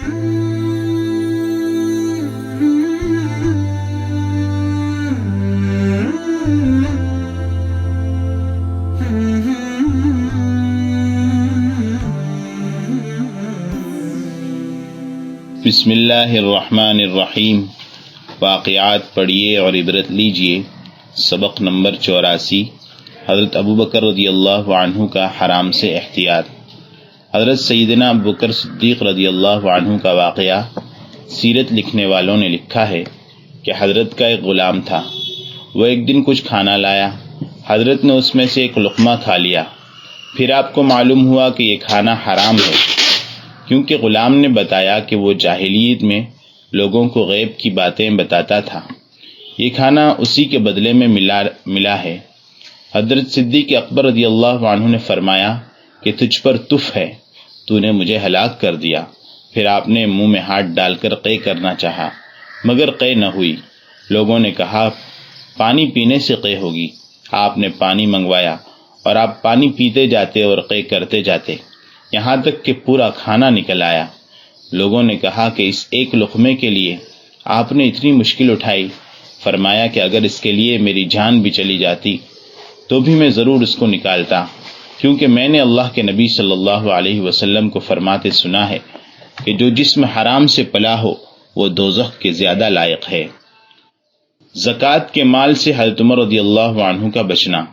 بسم اللہ الرحمن الرحیم۔ واقعات پڑھیے اور عبرت لیجیے۔ سبق نمبر 84۔ حضرت ابوبکر رضی اللہ عنہ کا حرام سے احتیاط۔ حضرت سیدنا ابوبکر صدیق رضی اللہ عنہ کا واقعہ سیرت لکھنے والوں نے لکھا ہے کہ حضرت کا ایک غلام تھا۔ وہ ایک دن کچھ کھانا لایا، حضرت نے اس میں سے ایک لقمہ کھا لیا۔ پھر آپ کو معلوم ہوا کہ یہ کھانا حرام ہے، کیونکہ غلام نے بتایا کہ وہ جاہلیت میں لوگوں کو غیب کی باتیں بتاتا تھا۔ یہ کھانا اسی کے بدلے میں ملا ہے۔ حضرت صدیق اکبر رضی اللہ عنہ نے فرمایا کہ تجھ پر تف ہے، تو نے مجھے ہلاک کر دیا۔ پھر آپ نے منہ میں ہاتھ ڈال کر قے کرنا چاہا، مگر قے نہ ہوئی۔ لوگوں نے کہا پانی پینے سے قے ہوگی۔ آپ نے پانی منگوایا اور آپ پانی پیتے جاتے اور قے کرتے جاتے، یہاں تک کہ پورا کھانا نکل آیا۔ لوگوں نے کہا کہ اس ایک لقمے کے لیے آپ نے اتنی مشکل اٹھائی۔ فرمایا کہ اگر اس کے لیے میری جان بھی چلی جاتی تو بھی میں ضرور اس کو نکالتا، کیونکہ میں نے اللہ کے نبی صلی اللہ علیہ وسلم کو فرماتے سنا ہے کہ جو جسم حرام سے پلا ہو وہ دوزخ کے زیادہ لائق ہے۔ زکوٰۃ کے مال سے حضرت عمر رضی اللہ عنہ کا بچنا۔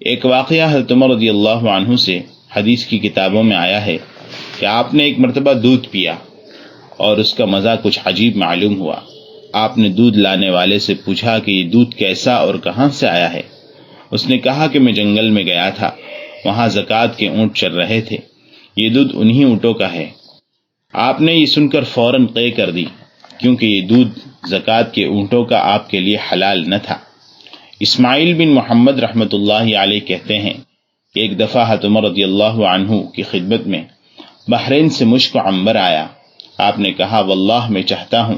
ایک واقعہ حضرت عمر رضی اللہ عنہ سے حدیث کی کتابوں میں آیا ہے کہ آپ نے ایک مرتبہ دودھ پیا اور اس کا مزہ کچھ عجیب معلوم ہوا۔ آپ نے دودھ لانے والے سے پوچھا کہ یہ دودھ کیسا اور کہاں سے آیا ہے؟ اس نے کہا کہ میں جنگل میں گیا تھا، وہاں زکوٰۃ کے اونٹ چر رہے تھے، یہ دودھ انہی اونٹوں کا ہے۔ آپ نے یہ سن کر فوراً قے کر دی، کیونکہ یہ دودھ زکوٰۃ کے اونٹوں کا آپ کے لیے حلال نہ تھا۔ اسماعیل بن محمد رحمۃ اللہ علیہ کہتے ہیں کہ ایک دفعہ حضرت عمر رضی اللہ عنہ کی خدمت میں بحرین سے مشک و عنبر آیا۔ آپ نے کہا واللہ میں چاہتا ہوں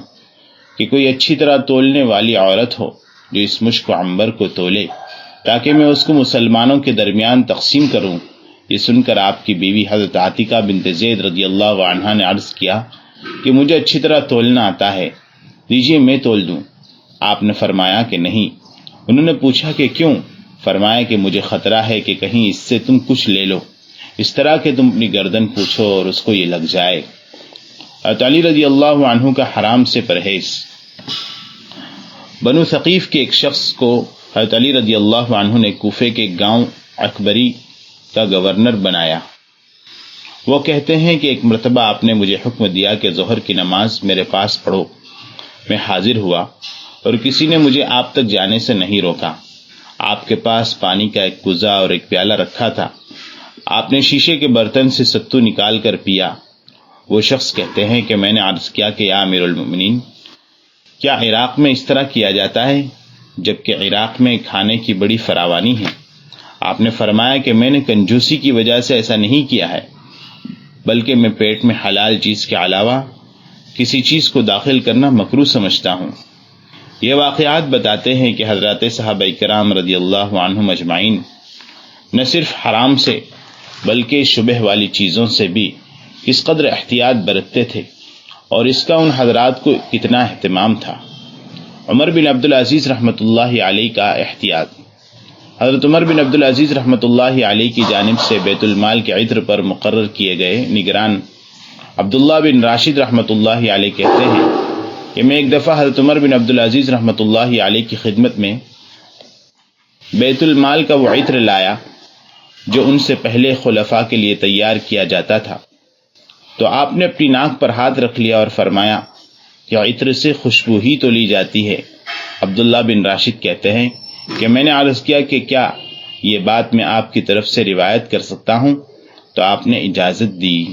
کہ کوئی اچھی طرح تولنے والی عورت ہو جو اس مشک و عنبر کو تولے، تاکہ میں اس کو مسلمانوں کے درمیان تقسیم کروں۔ یہ سن کر آپ کی بیوی حضرت عاتقہ بنت زید رضی اللہ عنہا نے عرض کیا کہ مجھے اچھی طرح تولنا آتا ہے، دیجیے میں تول دوں۔ آپ نے فرمایا کہ نہیں۔ انہوں نے پوچھا کہ کیوں؟ فرمایا کہ مجھے خطرہ ہے کہ کہیں اس سے تم کچھ لے لو، اس طرح کہ تم اپنی گردن پوچھو اور اس کو یہ لگ جائے۔ حضرت علی رضی اللہ عنہ کا حرام سے پرہیز۔ بنو ثقیف کے ایک شخص کو حضرت علی رضی اللہ عنہ نے کوفے کے گاؤں عکبری کا گورنر بنایا۔ وہ کہتے ہیں کہ ایک مرتبہ آپ نے مجھے حکم دیا کہ ظہر کی نماز میرے پاس پڑھو۔ میں حاضر ہوا اور کسی نے مجھے آپ تک جانے سے نہیں روکا۔ آپ کے پاس پانی کا ایک کوزہ اور ایک پیالہ رکھا تھا۔ آپ نے شیشے کے برتن سے ستو نکال کر پیا۔ وہ شخص کہتے ہیں کہ میں نے عرض کیا کہ یا امیر المؤمنین، کیا عراق میں اس طرح کیا جاتا ہے، جبکہ عراق میں کھانے کی بڑی فراوانی ہے؟ آپ نے فرمایا کہ میں نے کنجوسی کی وجہ سے ایسا نہیں کیا ہے، بلکہ میں پیٹ میں حلال چیز کے علاوہ کسی چیز کو داخل کرنا مکروہ سمجھتا ہوں۔ یہ واقعات بتاتے ہیں کہ حضرات صحابہ کرام رضی اللہ عنہم اجمعین نہ صرف حرام سے بلکہ شبہ والی چیزوں سے بھی کس قدر احتیاط برتتے تھے، اور اس کا ان حضرات کو کتنا اہتمام تھا۔ عمر بن عبدالعزیز رحمۃ اللہ علیہ کا احتیاط۔ حضرت عمر بن عبدالعزیز رحمۃ اللہ علیہ کی جانب سے بیت المال کے عطر پر مقرر کیے گئے نگران عبداللہ بن راشد رحمۃ اللہ علیہ کہتے ہیں کہ میں ایک دفعہ حضرت عمر بن عبدالعزیز رحمۃ اللہ علیہ کی خدمت میں بیت المال کا وہ عطر لایا جو ان سے پہلے خلفاء کے لیے تیار کیا جاتا تھا، تو آپ نے اپنی ناک پر ہاتھ رکھ لیا اور فرمایا کہ عطر سے خوشبو ہی تو لی جاتی ہے۔ عبداللہ بن راشد کہتے ہیں کہ میں نے عرض کیا کہ کیا یہ بات میں آپ کی طرف سے روایت کر سکتا ہوں؟ تو آپ نے اجازت دی۔